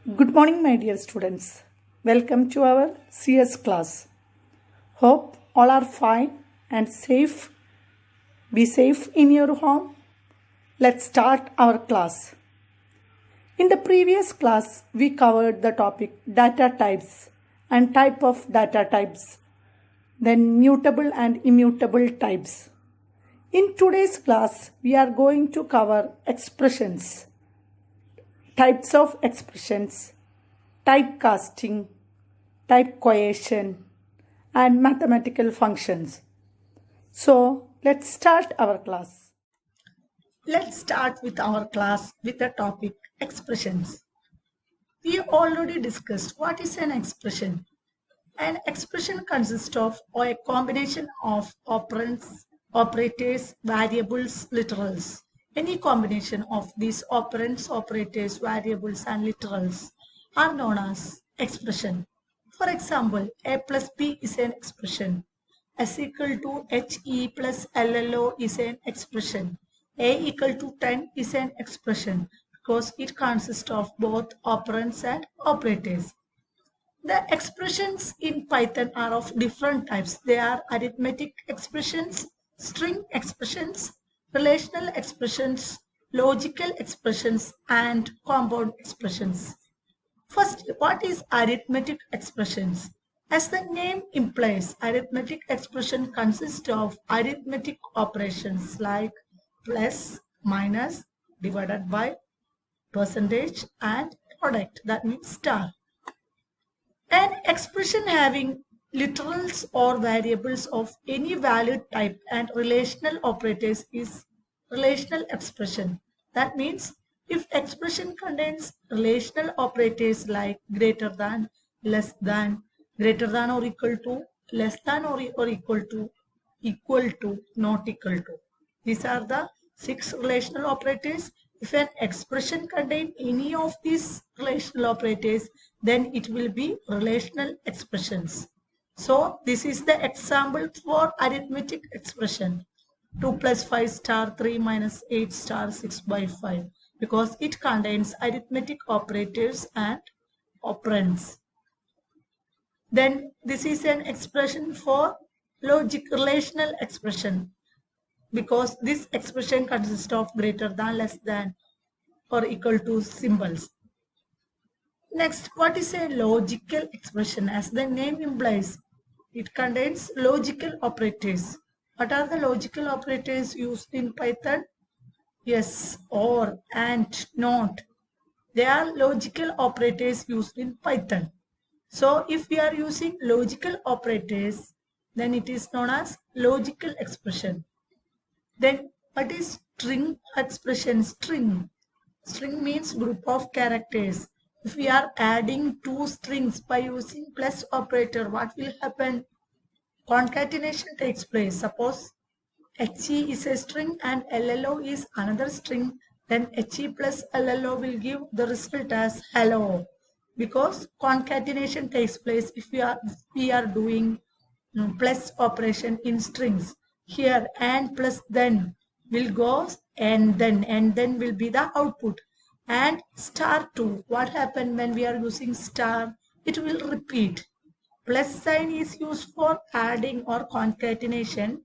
Good morning, my dear students. Welcome to our CS class. Hope all are fine and safe. Be safe in your home. Let's start our class. In the previous class, we covered the topic data types and type of data types, then mutable and immutable types. In today's class, we are going to cover expressions, types of expressions, typecasting, type cohesion, and mathematical functions. So let's start our class. Let's start with our class with the topic expressions. We already discussed what is an expression. An expression consists of a combination of operands, operators, variables, literals. Any combination of these operands, operators, variables, and literals are known as expression. For example, a plus b is an expression. S equal to he plus llo is an expression. A equal to 10 is an expression because it consists of both operands and operators. The expressions in Python are of different types. They are arithmetic expressions, string expressions, relational expressions, logical expressions, and compound expressions. First, what is arithmetic expressions? As the name implies, arithmetic expression consists of arithmetic operations like plus, minus, divided by, percentage, and product. That means star. An expression having literals or variables of any valid type and relational operators is relational expression. That means if expression contains relational operators like greater than, less than, greater than or equal to, less than or equal to, not equal to. These are the 6 relational operators. If an expression contains any of these relational operators, then it will be relational expressions. So this is the example for arithmetic expression. 2 plus 5 star 3 minus 8 star 6 by 5 because it contains arithmetic operators and operands. Then this is an expression for logic relational expression because this expression consists of greater than, less than, or equal to symbols. Next, what is a logical expression? As the name implies, it contains logical operators. What are the logical operators used in Python? Yes, or, and, not. They are logical operators used in Python. So if we are using logical operators, then it is known as logical expression. Then what is string expression? String. String means group of characters. If we are adding 2 strings by using plus operator, what will happen? Concatenation takes place. Suppose he is a string and llo is another string, then he plus llo will give the result as hello because concatenation takes place if we are doing plus operation in strings. Here and plus then will go and then will be the output. And star 2, what happened when we are using star? It will repeat. Plus sign is used for adding or concatenation.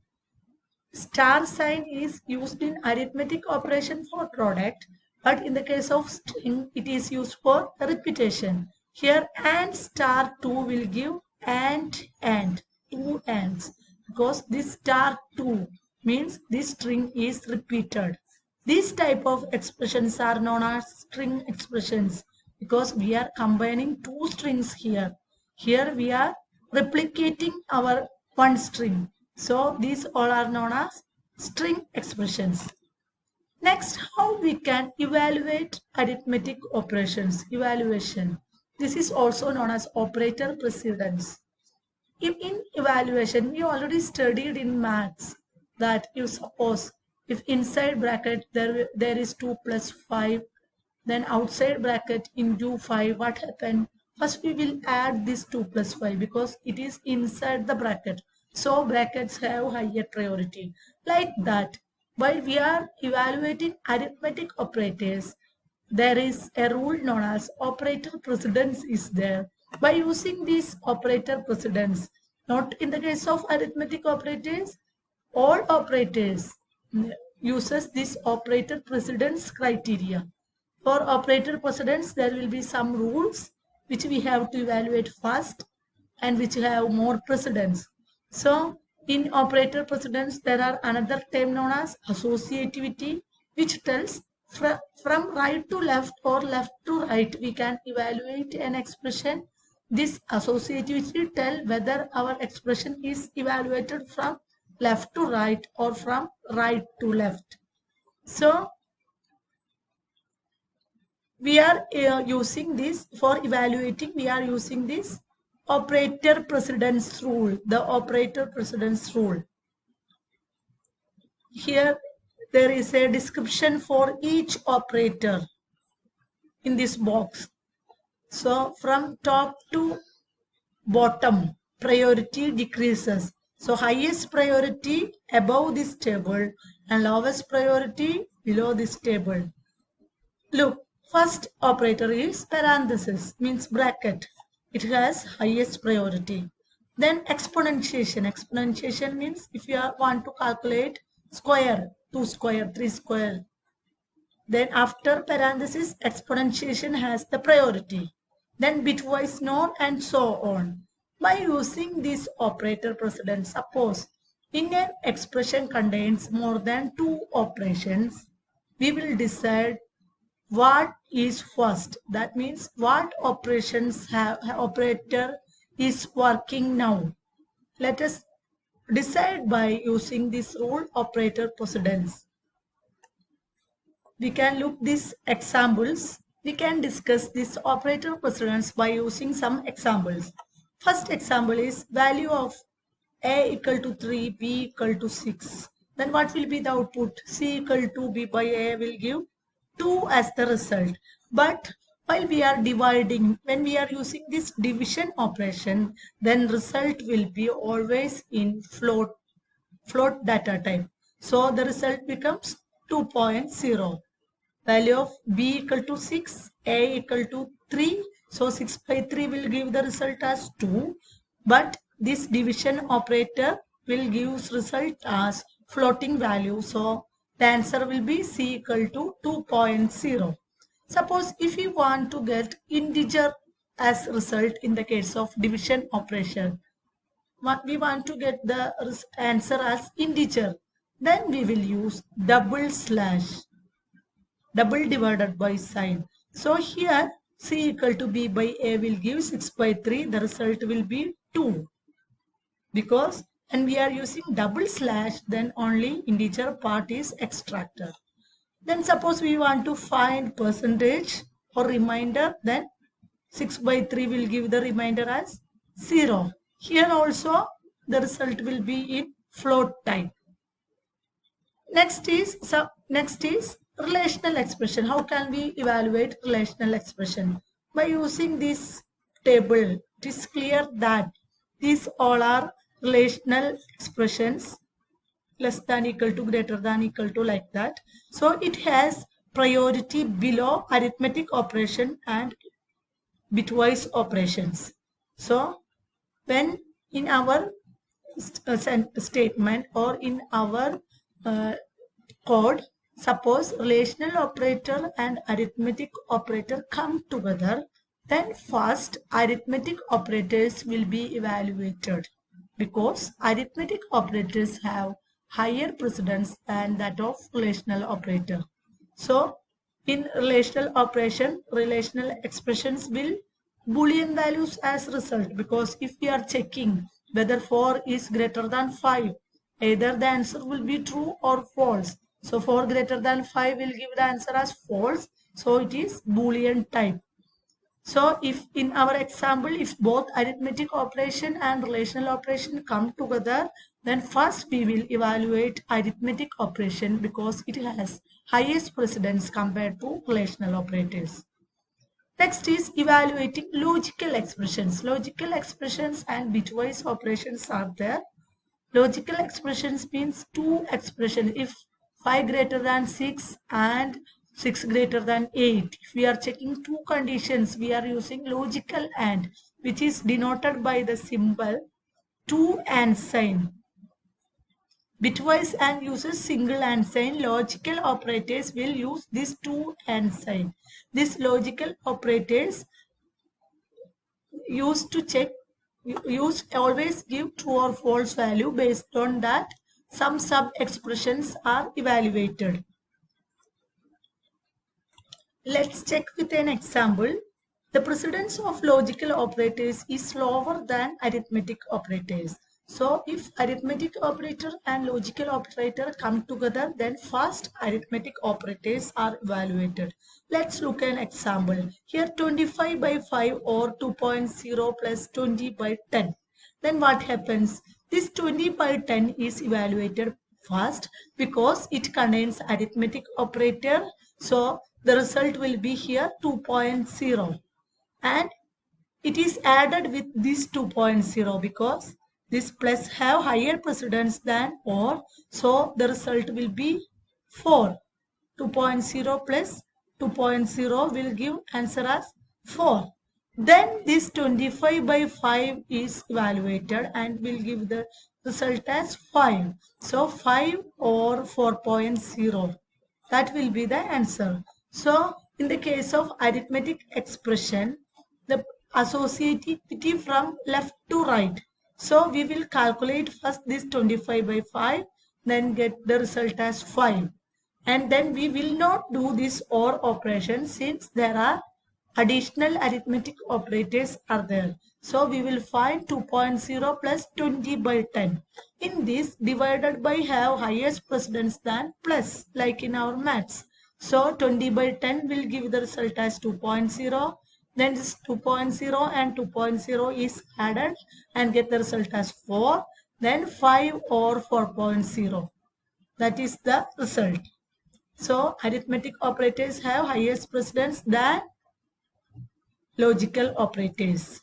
Star sign is used in arithmetic operation for product, but in the case of string, it is used for repetition. Here and star 2 will give and 2 ands because this star 2 means this string is repeated. These type of expressions are known as string expressions because we are combining 2 strings here. Here we are replicating our one string. So these all are known as string expressions. Next, how we can evaluate arithmetic operations. Evaluation. This is also known as operator precedence. In evaluation, we already studied in maths that you suppose if inside bracket there is 2 plus 5, then outside bracket into 5, what happened? First we will add this 2 plus 5 because it is inside the bracket. So brackets have higher priority. Like that, while we are evaluating arithmetic operators, there is a rule known as operator precedence is there. By using this operator precedence, not in the case of arithmetic operators, all operators uses this operator precedence criteria. For operator precedence, there will be some rules which we have to evaluate first and which have more precedence. So in operator precedence, there are another term known as associativity, which tells from right to left or left to right, we can evaluate an expression. This associativity tell whether our expression is evaluated from left to right or from right to left. So we are using this for evaluating. We are using this operator precedence rule, the operator precedence rule. Here there is a description for each operator in this box. So from top to bottom, priority decreases. So highest priority above this table and lowest priority below this table. Look, first operator is parenthesis, means bracket. It has highest priority. Then exponentiation. Exponentiation means if you want to calculate square, 2 square, 3 square. Then after parenthesis, exponentiation has the priority. Then bitwise NOR and so on. By using this operator precedence, suppose in an expression contains more than 2 operations, we will decide what is first. That means what operator is working now. Let us decide by using this rule operator precedence. We can look these examples. We can discuss this operator precedence by using some examples. First example is value of a equal to 3, b equal to 6. Then what will be the output? C equal to b by a will give 2 as the result. But while we are dividing, when we are using this division operation, then result will be always in float data type. So the result becomes 2.0. Value of b equal to 6, a equal to 3. So 6 by 3 will give the result as 2. But this division operator will give result as floating value. So the answer will be C equal to 2.0. Suppose if we want to get integer as result in the case of division operation, we want to get the answer as integer, then we will use double divided by sign. So here C equal to b by a will give 6 by 3. The result will be 2. Because when we are using double slash, then only integer part is extracted. Then suppose we want to find percentage or remainder, then 6 by 3 will give the remainder as 0. Here also the result will be in float type. Next is relational expression. How can we evaluate relational expression? By using this table, it is clear that these all are relational expressions, less than equal to, greater than equal to, like that. So it has priority below arithmetic operation and bitwise operations. So when in our statement or in our code, suppose relational operator and arithmetic operator come together, then first arithmetic operators will be evaluated, because arithmetic operators have higher precedence than that of relational operator. So in relational operation, relational expressions will Boolean values as result, because if we are checking whether 4 is greater than 5, either the answer will be true or false. So 4 greater than 5 will give the answer as false. So it is Boolean type. So if in our example, if both arithmetic operation and relational operation come together, then first we will evaluate arithmetic operation because it has highest precedence compared to relational operators. Next is evaluating logical expressions. Logical expressions and bitwise operations are there. Logical expressions means two expressions. If 5 greater than 6 and 6 greater than 8. If we are checking two conditions, we are using logical AND, which is denoted by the symbol 2 and sign. Bitwise AND uses single AND sign. Logical operators will use this 2 and sign. These logical operators used to check, always give true or false value. Based on that, some sub expressions are evaluated. Let's check with an example. The precedence of logical operators is slower than arithmetic operators. So if arithmetic operator and logical operator come together, then first arithmetic operators are evaluated. Let's look at an example. Here 25 by 5 or 2.0 plus 20 by 10. Then what happens? This 20 by 10 is evaluated first because it contains arithmetic operator. So the result will be here 2.0, and it is added with this 2.0 because this plus have higher precedence than or, so the result will be 4. 2.0 plus 2.0 will give answer as 4. Then this 25 by 5 is evaluated and will give the result as 5. So 5 or 4.0. That will be the answer. So in the case of arithmetic expression, the associativity from left to right. So we will calculate first this 25 by 5, then get the result as 5. And then we will not do this OR operation since there are additional arithmetic operators are there. So we will find 2.0 plus 20 by 10. In this, divided by have highest precedence than plus, like in our maths. So 20 by 10 will give the result as 2.0. Then this 2.0 and 2.0 is added and get the result as 4. Then 5 or 4.0. That is the result. So arithmetic operators have highest precedence than logical operators.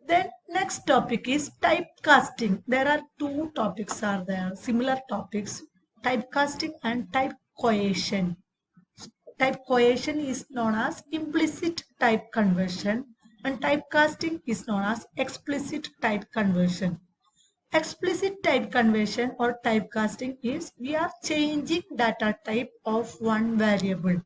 Then next topic is typecasting. There are two topics are there, similar topics, typecasting and type coercion. Type coercion is known as implicit type conversion and typecasting is known as explicit type conversion. Explicit type conversion or typecasting is we are changing data type of one variable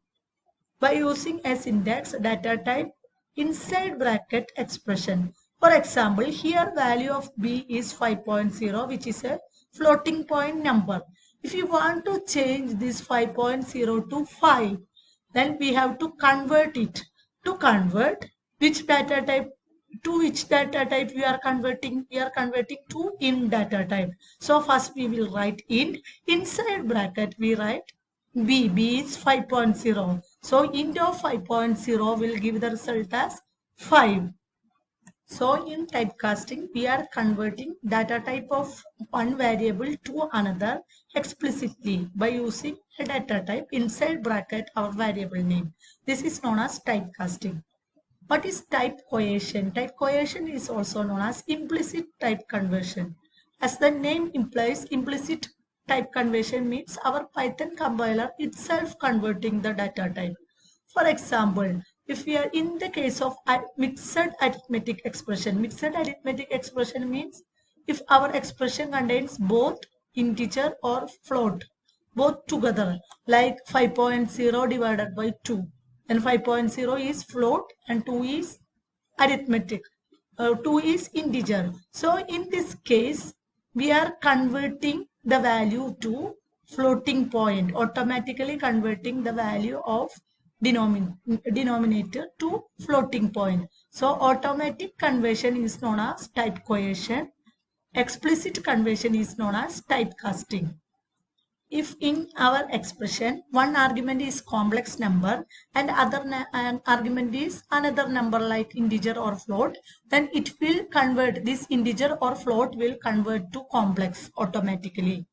by using a syntax data type inside bracket expression. For example, here value of b is 5.0, which is a floating point number. If you want to change this 5.0 to 5, then we have to convert it. To convert which data type to which data type we are converting? We are converting to int data type. So first we will write int. Inside bracket we write b. B is 5.0. So int of 5.0 will give the result as 5. So in typecasting, we are converting data type of one variable to another explicitly by using a data type inside bracket our variable name. This is known as typecasting. What is type coercion? Type coercion is also known as implicit type conversion. As the name implies, implicit type conversion means our Python compiler itself converting the data type. For example, if we are in the case of mixed arithmetic expression means if our expression contains both integer or float, both together, like 5.0 divided by 2. And 5.0 is float and 2 is arithmetic. 2 is integer. So in this case, we are converting the value to floating point, automatically converting the value of denominator to floating point. So automatic conversion is known as type coercion. Explicit conversion is known as typecasting. If in our expression one argument is complex number and other argument is another number like integer or float, then it will convert, this integer or float will convert to complex automatically.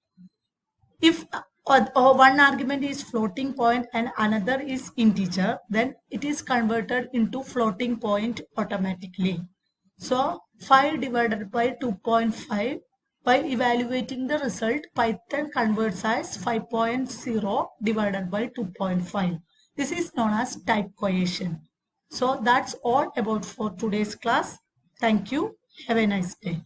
If one argument is floating point and another is integer, then it is converted into floating point automatically. So 5 divided by 2.5 By evaluating the result, Python converts as 5.0 divided by 2.5. This is known as type cohesion. So that's all about for today's class. Thank you. Have a nice day.